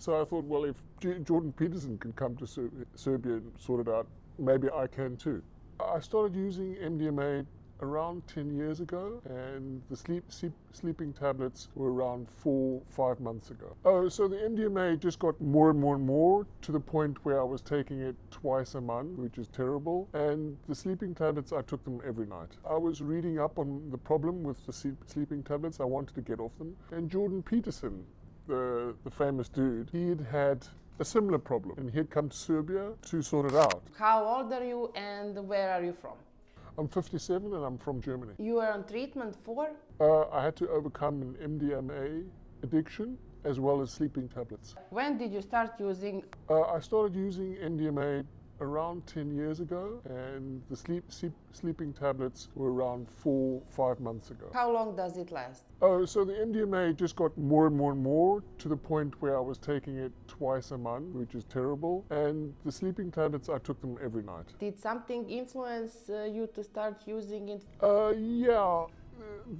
So I thought, well, if Jordan Peterson can come to Serbia and sort it out, maybe I can too. I started using MDMA around 10 years ago, and the sleeping tablets were around 4-5 months ago. Oh, so the MDMA just got more and more and more to the point where I was taking it twice a month, which is terrible. And the sleeping tablets, I took them every night. I was reading up on the problem with the sleeping tablets. I wanted to get off them. And Jordan Peterson, the famous dude, he had had a similar problem, and he had come to Serbia to sort it out. How old are you and where are you from? I'm 57 and I'm from Germany. You are on treatment for? I had to overcome an MDMA addiction as well as sleeping tablets. When did you start using? I started using MDMA around 10 years ago, and the sleeping tablets were around 4-5 months ago. How long does it last? Oh, so the MDMA just got more and more and more to the point where I was taking it twice a month, which is terrible. And the sleeping tablets, I took them every night. Did something influence you to start using it? Yeah.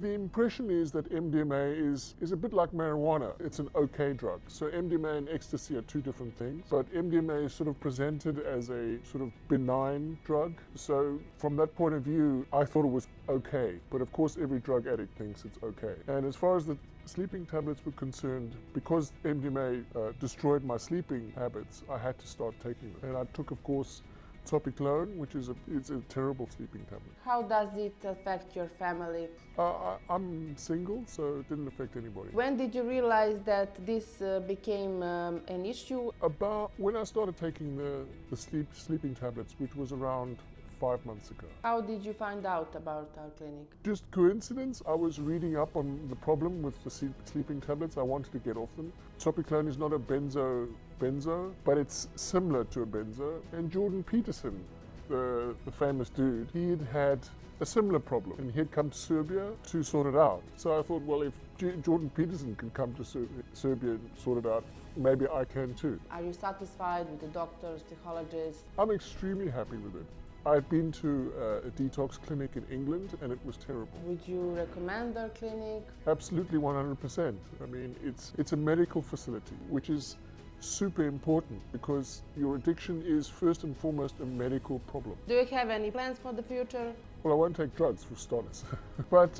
The impression is that MDMA is a bit like marijuana. It's an okay drug. So MDMA and ecstasy are two different things, but MDMA is sort of presented as a sort of benign drug. So from that point of view, I thought it was okay. But of course, every drug addict thinks it's okay. And as far as the sleeping tablets were concerned, because MDMA destroyed my sleeping habits, I had to start taking them. And I took, of course, zopiklonom, which is it's a terrible sleeping tablet. How does it affect your family? I'm single, so it didn't affect anybody. When did you realize that this became an issue? About when I started taking the sleeping tablets, which was around 5 months ago. How did you find out about our clinic? Just coincidence. I was reading up on the problem with the sleeping tablets. I wanted to get off them. Zopiklonom is not a benzo, but it's similar to a benzo. And Jordan Peterson, the famous dude, he had had a similar problem, and he had come to Serbia to sort it out. So I thought, well, if Jordan Peterson can come to Serbia and sort it out, maybe I can too. Are you satisfied with the doctors, psychologists? I'm extremely happy with it. I've been to a detox clinic in England, and it was terrible. Would you recommend our clinic? Absolutely, 100%. I mean, it's a medical facility, which is super important because your addiction is first and foremost a medical problem. Do you have any plans for the future? Well, I won't take drugs for starters. But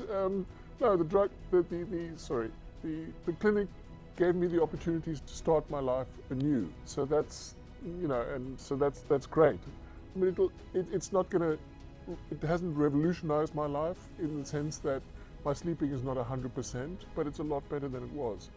no, the clinic gave me the opportunities to start my life anew. So that's, that's great. I mean, it hasn't revolutionized my life in the sense that my sleeping is not 100%, but it's a lot better than it was.